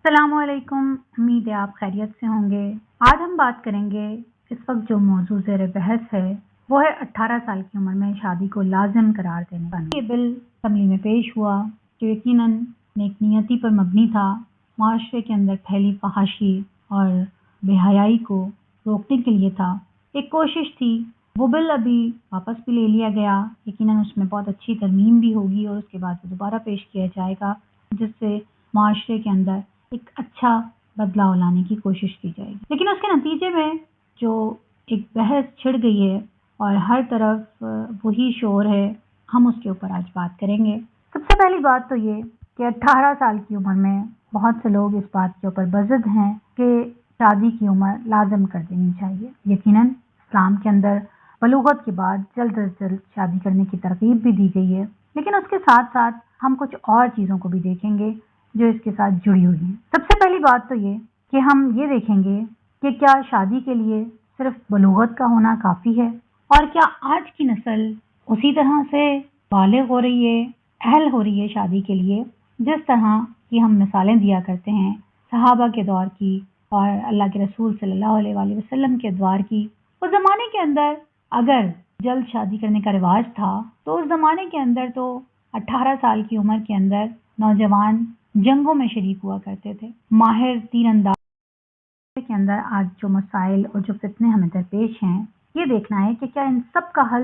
अस्सलाम वालेकुम। उम्मीद है आप खैरियत से होंगे। आज हम बात करेंगे, इस वक्त जो मौजूद ज़ेर बहस है वो है 18 साल की उम्र में शादी को लाजिम करार देने का। ये बिल असम्बली में पेश हुआ जो यकीनन नेकनियती पर मबनी था। माशरे के अंदर फैली फहाशी और बेहयाई को रोकने के लिए था। एक कोशिश थी। वो बिल अभी वापस भी ले लिया गया। यकीनन उसमें बहुत अच्छी तरमीम भी होगी और उसके बाद वो दोबारा पेश किया जाएगा, जिससे माशरे के अंदर एक अच्छा बदलाव लाने की कोशिश की जाएगी। लेकिन उसके नतीजे में जो एक बहस छिड़ गई है और हर तरफ वही शोर है, हम उसके ऊपर आज बात करेंगे। सबसे पहली बात तो ये कि 18 साल की उम्र में बहुत से लोग इस बात के ऊपर बज़िद हैं कि शादी की उम्र लाजम कर देनी चाहिए। यकीनन इस्लाम के अंदर बलूगत के बाद जल्द अज जल्द शादी करने की तरगीब भी दी गई है, लेकिन उसके साथ साथ हम कुछ और चीज़ों को भी देखेंगे जो इसके साथ जुड़ी हुई हैं। सबसे पहली बात तो ये कि हम ये देखेंगे कि क्या शादी के लिए सिर्फ बलूगत का होना काफ़ी है, और क्या आज की नस्ल उसी तरह से बालिग हो रही है, अहल हो रही है शादी के लिए, जिस तरह की हम मिसालें दिया करते हैं सहाबा के दौर की और अल्लाह के रसूल सल्लल्लाहु अलैहि वसल्लम के दौर की। उस ज़माने के अंदर अगर जल्द शादी करने का रिवाज था तो उस ज़माने के अंदर तो 18 साल की उम्र के अंदर नौजवान जंगों में शरीक हुआ करते थे। माहिर तीरंदाज के अंदर आज जो मसाइल और जो फितने हमें दरपेश हैं, ये देखना है कि क्या इन सब का हल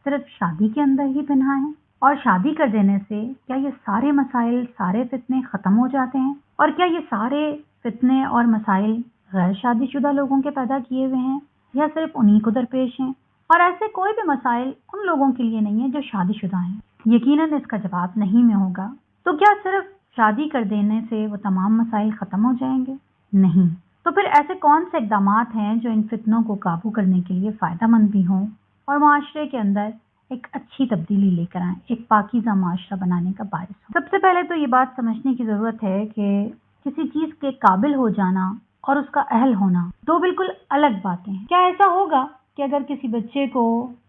सिर्फ शादी के अंदर ही पिन्हा है, और शादी कर देने से क्या ये सारे मसाइल, सारे फितने ख़त्म हो जाते हैं, और क्या ये सारे फितने और मसाइल गैर शादीशुदा लोगों के पैदा किए हुए हैं या सिर्फ उन्हीं को दरपेश हैं, और ऐसे कोई भी मसाइल उन लोगों के लिए नहीं है जो शादीशुदा हैं। यकीनन इसका जवाब नहीं में होगा। तो क्या सिर्फ शादी कर देने से वो तमाम मसाइल ख़त्म हो जाएंगे? नहीं। तो फिर ऐसे कौन से इक़दामात हैं जो इन फितनों को काबू करने के लिए फ़ायदेमंद भी हों और माशरे के अंदर एक अच्छी तब्दीली लेकर आएँ, एक पाकीज़ा माशरा बनाने का बायस हो? सबसे पहले तो ये बात समझने की ज़रूरत है कि किसी चीज़ के काबिल हो जाना और उसका अहल होना दो बिल्कुल अलग बातें हैं। क्या ऐसा होगा कि अगर किसी बच्चे को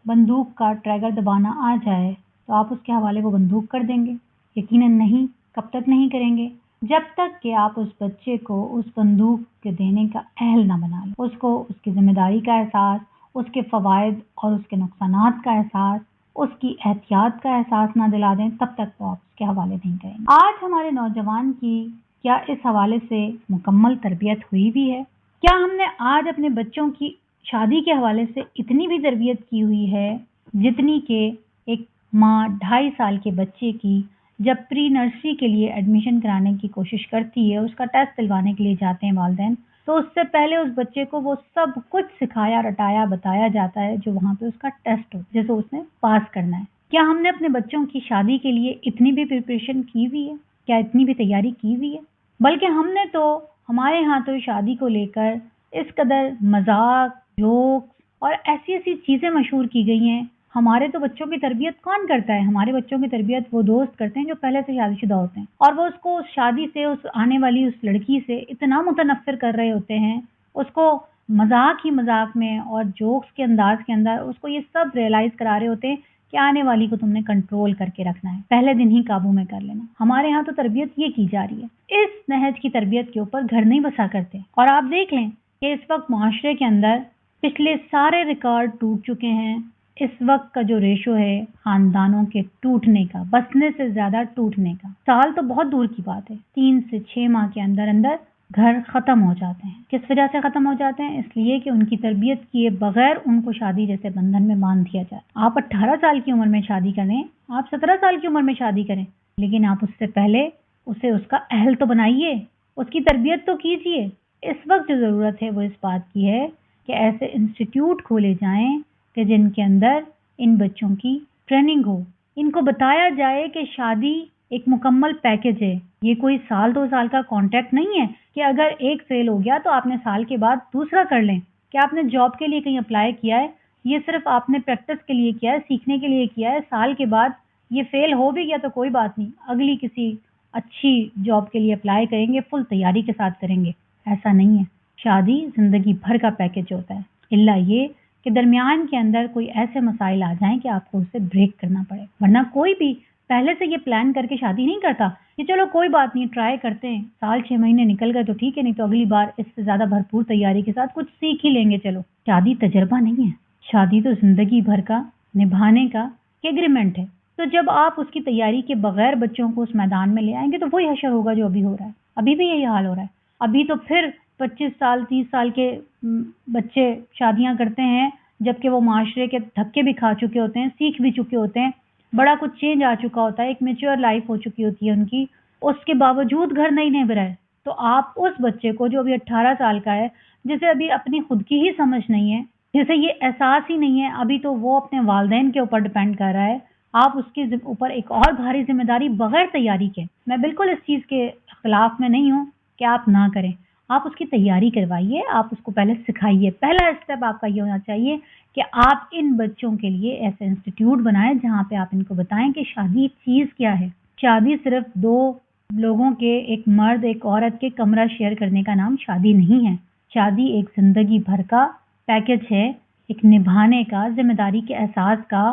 बंदूक का ट्रैगर दबाना आ जाए तो आप उसके हवाले वो बंदूक कर देंगे? यकीनन नहीं। कब तक नहीं करेंगे? जब तक कि आप उस बच्चे को उस बंदूक के देने का अहल ना बना लें, उसको उसकी जिम्मेदारी का एहसास, उसके फ़वाइद और उसके नुकसानात का एहसास, उसकी एहतियात का एहसास ना दिला दें, तब तक वो आप उसके हवाले नहीं करेंगे। आज हमारे नौजवान की क्या इस हवाले से मुकम्मल तरबियत हुई भी है? क्या हमने आज अपने बच्चों की शादी के हवाले से इतनी भी तरबियत की हुई है जितनी कि एक माँ 2.5 साल के बच्चे की जब प्री नर्सरी के लिए एडमिशन कराने की कोशिश करती है, उसका टेस्ट दिलवाने के लिए जाते हैं वालिदैन, तो उससे पहले उस बच्चे को वो सब कुछ सिखाया, रटाया, बताया जाता है जो वहाँ पे उसका टेस्ट हो, जैसे उसने पास करना है। क्या हमने अपने बच्चों की शादी के लिए इतनी भी प्रिपरेशन की हुई है? क्या इतनी भी तैयारी की हुई है? बल्कि हमने तो, हमारे यहाँ तो शादी को लेकर इस कदर मजाक, जोक्स और ऐसी ऐसी चीज़ें मशहूर की गई हैं। हमारे तो बच्चों की तरबियत कौन करता है? हमारे बच्चों की तरबियत वो दोस्त करते हैं जो पहले से शादीशुदा होते हैं, और वो उसको उस शादी से, उस आने वाली उस लड़की से इतना मुतनफ़िर कर रहे होते हैं, उसको मजाक ही मजाक में और जोक्स के अंदाज के अंदर उसको ये सब रियलाइज़ करा रहे होते हैं कि आने वाली को तुमने कंट्रोल करके रखना है, पहले दिन ही काबू में कर लेना। हमारे यहाँ तो तरबियत ये की जा रही है। इस नहज की तरबियत के ऊपर घर नहीं बसा करते। और आप देख लें कि इस वक्त माशरे के अंदर पिछले सारे रिकॉर्ड टूट चुके हैं। इस वक्त का जो रेशो है खानदानों के टूटने का, बसने से ज्यादा टूटने का, साल तो बहुत दूर की बात है, 3 से 6 माह के अंदर अंदर घर खत्म हो जाते हैं। किस वजह से खत्म हो जाते हैं? इसलिए कि उनकी तरबियत किए बगैर उनको शादी जैसे बंधन में बांध दिया जाए। आप 18 साल की उम्र में शादी करें, आप 17 साल की उम्र में शादी करें, लेकिन आप उससे पहले उसे उसका अहल तो बनाइए, उसकी तरबियत तो कीजिए। इस वक्त जो जरूरत है वो इस बात की है कि ऐसे इंस्टीट्यूट खोले जाएं कि जिनके अंदर इन बच्चों की ट्रेनिंग हो, इनको बताया जाए कि शादी एक मुकम्मल पैकेज है। ये कोई साल 2 साल का कॉन्ट्रैक्ट नहीं है कि अगर एक फेल हो गया तो आपने साल के बाद दूसरा कर लें। कि आपने जॉब के लिए कहीं अप्लाई किया है, ये सिर्फ आपने प्रैक्टिस के लिए किया है, सीखने के लिए किया है, साल के बाद ये फेल हो भी गया तो कोई बात नहीं, अगली किसी अच्छी जॉब के लिए अप्लाई करेंगे, फुल तैयारी के साथ करेंगे। ऐसा नहीं है। शादी जिंदगी भर का पैकेज होता है, इल्ला ये कि दरमियान के अंदर कोई ऐसे मसाइल आ जाएं कि आपको उसे ब्रेक करना पड़े, वरना कोई भी پہلے سے یہ پلان کر کے شادی نہیں کرتا کہ چلو کوئی بات نہیں ٹرائی کرتے ہیں، سال 6 مہینے نکل گئے تو ٹھیک ہے، نہیں تو اگلی بار اس سے زیادہ بھرپور تیاری کے ساتھ کچھ سیکھ ہی لیں گے. چلو شادی تجربہ نہیں ہے، شادی تو زندگی بھر کا نبھانے کا ایگریمنٹ ہے. تو جب آپ اس کی تیاری کے بغیر بچوں کو اس میدان میں لے آئیں گے تو وہی حشر ہوگا جو ابھی ہو رہا ہے. ابھی بھی یہی حال ہو رہا ہے. ابھی تو پھر 25 سال 30 سال کے بچے شادیاں کرتے ہیں جبکہ وہ معاشرے کے دھکے بھی کھا چکے ہوتے ہیں، سیکھ بھی چکے ہوتے ہیں، بڑا کچھ چینج آ چکا ہوتا ہے، ایک میچور لائف ہو چکی ہوتی ہے ان کی، اس کے باوجود گھر نہیں نبھ رہا ہے. تو آپ اس بچے کو جو ابھی 18 سال کا ہے، جسے ابھی اپنی خود کی ہی سمجھ نہیں ہے، جسے یہ احساس ہی نہیں ہے، ابھی تو وہ اپنے والدین کے اوپر ڈیپینڈ کر رہا ہے، آپ اس کے اوپر ایک اور بھاری ذمہ داری بغیر تیاری کے. میں بالکل اس چیز کے خلاف میں نہیں ہوں کہ آپ نہ کریں، آپ اس کی تیاری کروائیے، آپ اس کو پہلے سکھائیے. پہلا اسٹیپ آپ کا یہ ہونا چاہیے کہ آپ ان بچوں کے لیے ایسے انسٹیٹیوٹ بنائیں جہاں پہ آپ ان کو بتائیں کہ شادی چیز کیا ہے. شادی صرف دو لوگوں کے، ایک مرد ایک عورت کے کمرہ شیئر کرنے کا نام شادی نہیں ہے. شادی ایک زندگی بھر کا پیکج ہے، ایک نبھانے کا، ذمہ داری کے احساس کا،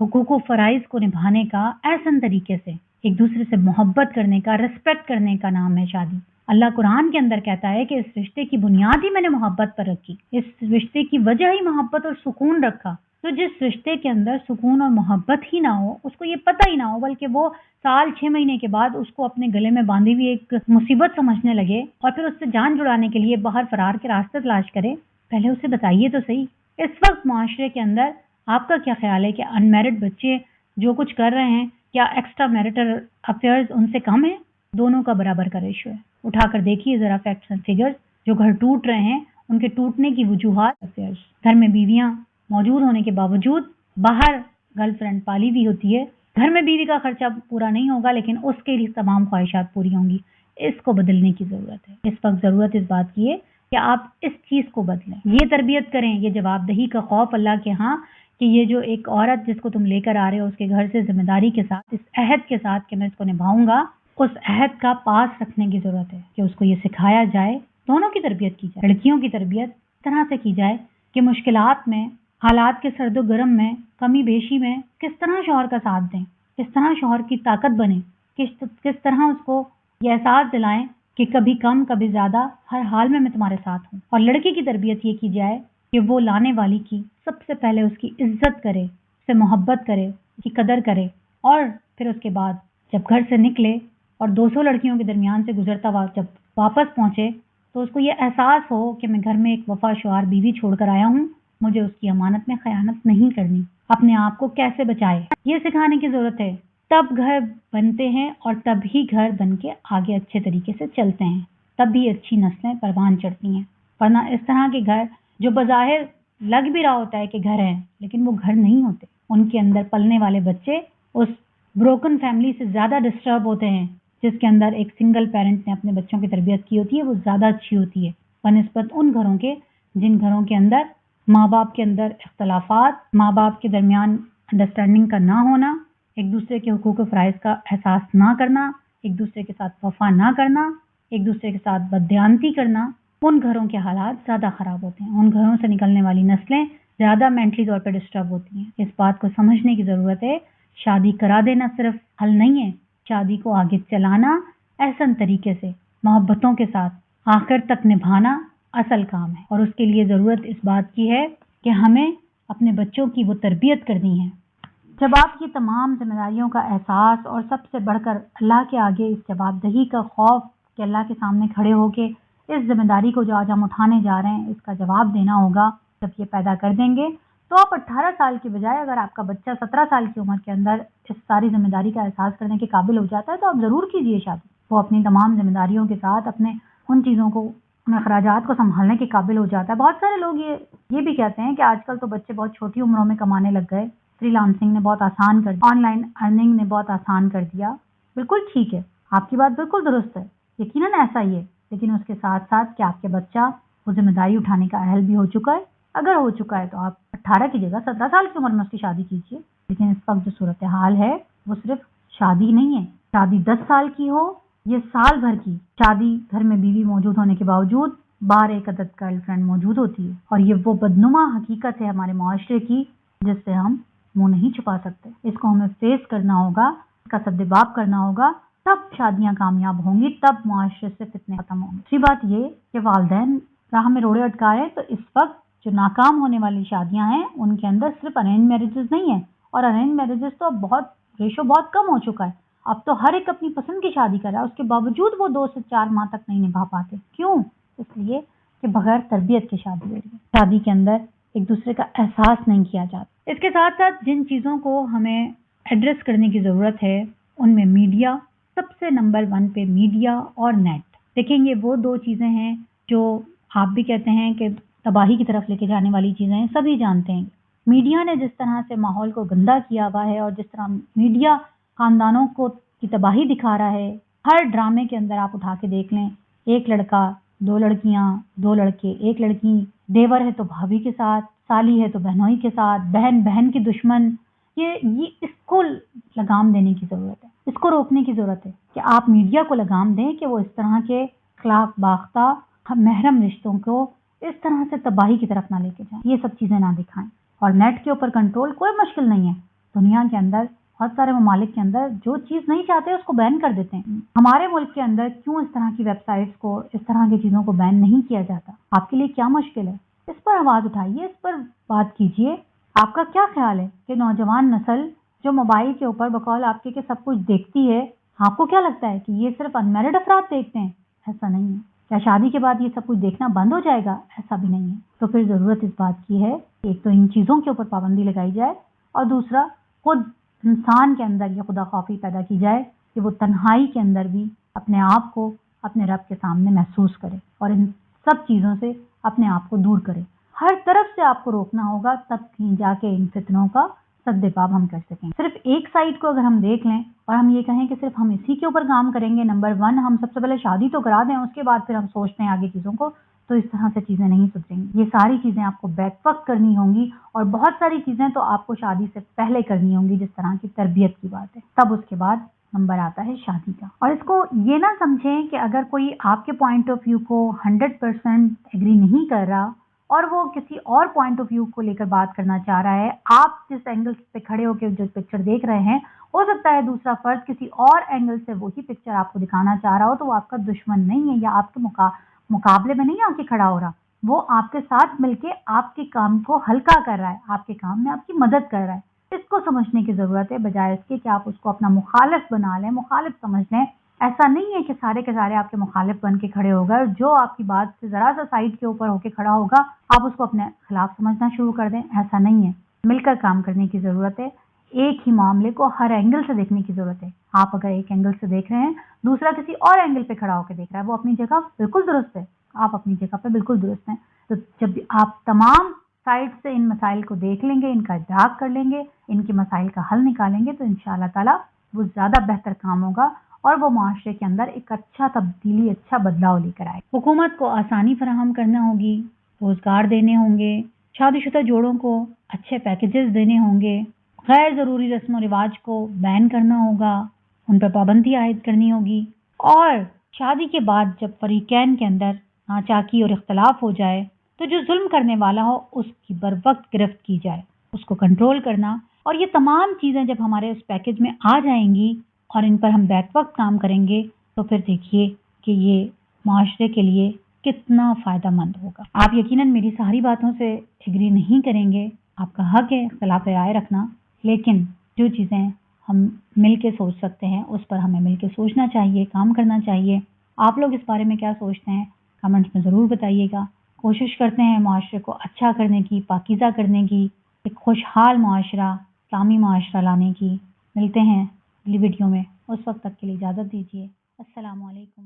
حقوق و فرائض کو نبھانے کا، احسن طریقے سے ایک دوسرے سے محبت کرنے کا، رسپیکٹ کرنے کا نام ہے شادی. اللہ قرآن کے اندر کہتا ہے کہ اس رشتے کی بنیاد ہی میں نے محبت پر رکھی، اس رشتے کی وجہ ہی محبت اور سکون رکھا. تو جس رشتے کے اندر سکون اور محبت ہی نہ ہو، اس کو یہ پتہ ہی نہ ہو، بلکہ وہ سال 6 مہینے کے بعد اس کو اپنے گلے میں باندھی ہوئی ایک مصیبت سمجھنے لگے اور پھر اس سے جان چھڑانے کے لیے باہر فرار کے راستے تلاش کرے، پہلے اسے بتائیے تو صحیح. اس وقت معاشرے کے اندر آپ کا کیا خیال ہے کہ ان میرڈ بچے جو کچھ کر رہے ہیں، کیا ایکسٹرا میرٹل افیئرز ان سے کم ہیں؟ دونوں کا برابر کا ریشو ہے. اٹھا کر دیکھیے ذرا فیکٹس اینڈ فگرز. جو گھر ٹوٹ رہے ہیں ان کے ٹوٹنے کی وجوہات افیئرز، گھر میں بیویاں موجود ہونے کے باوجود باہر گرل فرینڈ پالی ہوئی ہوتی ہے. گھر میں بیوی کا خرچہ پورا نہیں ہوگا لیکن اس کے لیے تمام خواہشات پوری ہوں گی. اس کو بدلنے کی ضرورت ہے. اس وقت ضرورت اس بات کی ہے کہ آپ اس چیز کو بدلیں، یہ تربیت کریں، یہ جواب دہی کا خوف اللہ کے ہاں کہ یہ جو ایک عورت جس کو تم لے کر آ رہے ہو اس کے گھر سے ذمہ داری کے ساتھ، اس عہد کے ساتھ کہ میں اس کو نبھاؤں گا، اس عہد کا پاس رکھنے کی ضرورت ہے کہ اس کو یہ سکھایا جائے. دونوں کی تربیت کی جائے. لڑکیوں کی تربیت اس طرح سے کی جائے کہ مشکلات میں، حالات کے سرد و گرم میں، کمی بیشی میں کس طرح شوہر کا ساتھ دیں، کس طرح شوہر کی طاقت بنے، کس طرح اس کو یہ احساس دلائیں کہ کبھی کم کبھی زیادہ ہر حال میں تمہارے ساتھ ہوں. اور لڑکی کی تربیت یہ کی جائے کہ وہ لانے والی کی سب سے پہلے اس کی عزت کرے، اس سے محبت کرے، اس کی قدر کرے، اور پھر اس کے بعد جب گھر سے نکلے اور 200 لڑکیوں کے درمیان سے گزرتا ہوا جب واپس پہنچے تو اس کو یہ احساس ہو کہ میں گھر میں ایک وفا شوہر بیوی چھوڑ کر آیا ہوں، مجھے اس کی امانت میں خیانت نہیں کرنی، اپنے آپ کو کیسے بچائے، یہ سکھانے کی ضرورت ہے. تب گھر بنتے ہیں اور تب ہی گھر بن کے آگے اچھے طریقے سے چلتے ہیں، تب بھی اچھی نسلیں پروان چڑھتی ہیں. ورنہ اس طرح کے گھر جو بظاہر لگ بھی رہا ہوتا ہے کہ گھر ہیں لیکن وہ گھر نہیں ہوتے. ان کے اندر پلنے والے بچے اس بروکن فیملی سے زیادہ ڈسٹرب ہوتے ہیں جس کے اندر ایک سنگل پیرنٹ نے اپنے بچوں کی تربیت کی ہوتی ہے، وہ زیادہ اچھی ہوتی ہے بنسبت ان گھروں کے جن گھروں کے اندر ماں باپ کے اندر اختلافات، ماں باپ کے درمیان انڈرسٹینڈنگ کا نہ ہونا، ایک دوسرے کے حقوق و فرائض کا احساس نہ کرنا، ایک دوسرے کے ساتھ وفا نہ کرنا، ایک دوسرے کے ساتھ بددیانتی کرنا. ان گھروں کے حالات زیادہ خراب ہوتے ہیں. ان گھروں سے نکلنے والی نسلیں زیادہ مینٹلی طور پہ ڈسٹرب ہوتی ہیں. اس بات کو سمجھنے کی ضرورت ہے. شادی کرا دینا صرف حل نہیں ہے، شادی کو آگے چلانا احسن طریقے سے، محبتوں کے ساتھ آخر تک نبھانا اصل کام ہے. اور اس کے لیے ضرورت اس بات کی ہے کہ ہمیں اپنے بچوں کی وہ تربیت کرنی ہے. جب آپ کی تمام ذمہ داریوں کا احساس اور سب سے بڑھ کر اللہ کے آگے اس جواب دہی کا خوف کہ اللہ کے سامنے کھڑے ہو کے اس ذمہ داری کو جو آج ہم اٹھانے جا رہے ہیں اس کا جواب دینا ہوگا، جب یہ پیدا کر دیں گے تو آپ 18 سال کی بجائے اگر آپ کا بچہ 17 سال کی عمر کے اندر اس ساری ذمہ داری کا احساس کرنے کے قابل ہو جاتا ہے تو آپ ضرور کیجئے شادی. وہ اپنی تمام ذمہ داریوں کے ساتھ اپنے ان چیزوں کو، ان اخراجات کو سنبھالنے کے قابل ہو جاتا ہے. بہت سارے لوگ یہ بھی کہتے ہیں کہ آج کل تو بچے بہت چھوٹی عمروں میں کمانے لگ گئے، فری لانسنگ نے بہت آسان کر دیا، آن لائن ارننگ نے بہت آسان کر دیا. بالکل ٹھیک ہے، آپ کی بات بالکل درست ہے، یقیناً ایسا ہی ہے. لیکن اس کے ساتھ ساتھ کیا آپ کے بچہ وہ ذمہ داری اٹھانے کا اہل بھی ہو چکا ہے؟ اگر ہو چکا ہے تو آپ 18 کی جگہ 17 سال کی عمر میں اس کی شادی کیجیے. لیکن اس وقت جو صورتحال ہے وہ صرف شادی نہیں ہے. شادی 10 سال کی ہو یہ سال بھر کی شادی، گھر میں بیوی موجود ہونے کے باوجود باہر ایک عدد گرل فرینڈ موجود ہوتی ہے. اور یہ وہ بدنما حقیقت ہے ہمارے معاشرے کی جس سے ہم منہ نہیں چھپا سکتے. اس کو ہمیں فیس کرنا ہوگا इसका सद्देबाब करना होगा, तब शादियां कामयाब होंगी, तब मुआशरे से फितने खत्म होंगे। दूसरी बात ये कि वालिदैन राह में रोड़े अटका रहे हैं, तो इस वक्त जो नाकाम होने वाली शादियां हैं उनके अंदर सिर्फ अरेंज मैरिजेस नहीं है, और अरेंज मैरिजेस तो अब रेशो बहुत कम हो चुका है। अब तो हर एक अपनी पसंद की शादी कर रहा है, उसके बावजूद वो 2 से 4 माह तक नहीं निभा पाते। क्यों? इसलिए कि बगैर तरबियत की शादी हो रही है। शादी के अंदर एक दूसरे का एहसास नहीं किया जाता। इसके साथ साथ जिन चीज़ों को हमें एड्रेस करने की ज़रूरत है उनमें मीडिया सबसे नंबर 1 पे, मीडिया और नेट। देखेंगे वो 2 चीज़ें हैं जो आप भी कहते हैं कि तबाही की तरफ लेके जाने वाली चीज़ें हैं, सभी जानते हैं। मीडिया ने जिस तरह से माहौल को गंदा किया हुआ है और जिस तरह मीडिया खानदानों को की तबाही दिखा रहा है, हर ड्रामे के अंदर आप उठा के देख लें, एक लड़का, 2 लड़कियां, 2 लड़के, एक लड़की, देवर है तो भाभी के साथ, साली है तो बहनोई के साथ, बहन बहन की दुश्मन। ये इसको लगाम देने की ज़रूरत है, इसको रोकने की ज़रूरत है कि आप मीडिया को लगाम दें कि वो इस तरह के खिलाफ बाख्ता महरम रिश्तों को इस तरह से तबाही की तरफ ना लेके जाएं, ये सब चीज़ें ना दिखाएं। और नेट के ऊपर कंट्रोल कोई मुश्किल नहीं है। दुनिया के अंदर बहुत सारे ममालिक के अंदर जो चीज़ नहीं चाहते उसको बैन कर देते हैं। हमारे मुल्क के अंदर क्यों इस तरह की वेबसाइट्स को, इस तरह की चीज़ों को बैन नहीं किया जाता? आपके लिए क्या मुश्किल है? इस पर आवाज़ उठाइए, इस पर बात कीजिए। आपका क्या ख्याल है कि नौजवान नस्ल जो मोबाइल के ऊपर बकौल आपके के सब कुछ देखती है, आपको क्या लगता है कि ये सिर्फ अनमैरिड अफराद देखते हैं? ऐसा नहीं है। क्या शादी के बाद ये सब कुछ देखना बंद हो जाएगा? ऐसा भी नहीं है। तो फिर ज़रूरत इस बात की है कि एक तो इन चीज़ों के ऊपर पाबंदी लगाई जाए, और दूसरा खुद इंसान के अंदर ये खुदा खौफी पैदा की जाए कि वो तन्हाई के अंदर भी अपने आप को अपने रब के सामने महसूस करे और इन सब चीज़ों से अपने आप को दूर करे। हर तरफ से आपको रोकना होगा, तब कहीं जाके इन फितनों का सद्देबाब हम कर सकें। सिर्फ एक साइड को अगर हम देख लें और हम ये कहें कि सिर्फ हम इसी के ऊपर काम करेंगे, नंबर 1 हम सबसे पहले शादी तो करा दें, उसके बाद फिर हम सोचते हैं आगे चीज़ों को, तो इस तरह से चीज़ें नहीं सुधरेंगी। ये सारी चीज़ें आपको बैक वक्त करनी होंगी, और बहुत सारी चीज़ें तो आपको शादी से पहले करनी होंगी, जिस तरह की तरबियत की बात है। तब उसके बाद नंबर आता है शादी का। और इसको ये ना समझें कि अगर कोई आपके पॉइंट ऑफ व्यू को 100% एग्री नहीं कर रहा और वो किसी और पॉइंट ऑफ व्यू को लेकर बात करना चाह रहा है, आप जिस एंगल पे खड़े होकर जो पिक्चर देख रहे हैं, हो सकता है दूसरा फर्द किसी और एंगल से वही पिक्चर आपको दिखाना चाह रहा हो, तो वो आपका दुश्मन नहीं है या आपके मुकाबले में नहीं आके खड़ा हो रहा। वो आपके साथ मिलके आपके काम को हल्का कर रहा है, आपके काम में आपकी मदद कर रहा है। इसको समझने की ज़रूरत है, बजाय इसके कि आप उसको अपना मुखालिफ बना लें, मुखालिफ समझ लें। ऐसा नहीं है कि सारे के सारे आपके मुखालिफ बन के खड़े हो गए, जो आपकी बात से ज़रा सा साइड के ऊपर होके खड़ा होगा, आप उसको अपने खिलाफ समझना शुरू कर दें। ऐसा नहीं है, मिलकर काम करने की ज़रूरत है। एक ही मामले को हर एंगल से देखने की ज़रूरत है। आप अगर एक एंगल से देख रहे हैं, दूसरा किसी और एंगल पे खड़ा होकर देख रहा है, वो अपनी जगह बिल्कुल दुरुस्त है, आप अपनी जगह पे बिल्कुल दुरुस्त हैं। तो जब आप तमाम साइड से इन मसाइल को देख लेंगे, इनका इदराक कर लेंगे, इनके मसाइल का हल निकालेंगे, तो इंशाअल्लाह ताला वो ज़्यादा बेहतर काम होगा और वो माशरे के अंदर एक अच्छा तब्दीली, अच्छा बदलाव लेकर आए। हुकूमत को आसानी फराहम करना होगी, रोज़गार देने होंगे, शादीशुदा जोड़ों को अच्छे पैकेजेस देने होंगे, गैर ज़रूरी रस्म व रिवाज को बैन करना होगा, उन पर पाबंदी आयद करनी होगी, और शादी के बाद जब फरीकैन के अंदर नाचाकी और इख्तलाफ हो जाए, तो जो जुल्म करने वाला हो उसकी बरवक्त गिरफ्त की जाए, उसको कंट्रोल करना। और ये तमाम चीज़ें जब हमारे उस पैकेज में आ जाएंगी और इन पर हम बैक वक्त काम करेंगे, तो फिर देखिए कि ये माशरे के लिए कितना फ़ायदा मंद होगा। आप यकीनन मेरी सारी बातों से एग्री नहीं करेंगे, आपका हक है इख्तिलाफ राय रखना, लेकिन जो चीज़ें हम मिल के सोच सकते हैं उस पर हमें मिल के सोचना चाहिए, काम करना चाहिए। आप लोग इस बारे में क्या सोचते हैं, कमेंट्स में ज़रूर बताइएगा। कोशिश करते हैं माशरे को अच्छा करने की, पाकीज़ा करने की, एक खुशहाल माशरा, इस्लामी माशरा लाने की। मिलते हैं अगली वीडियो में, उस वक्त तक के लिए इजाज़त दीजिए। अस्सलामु अलैकुम।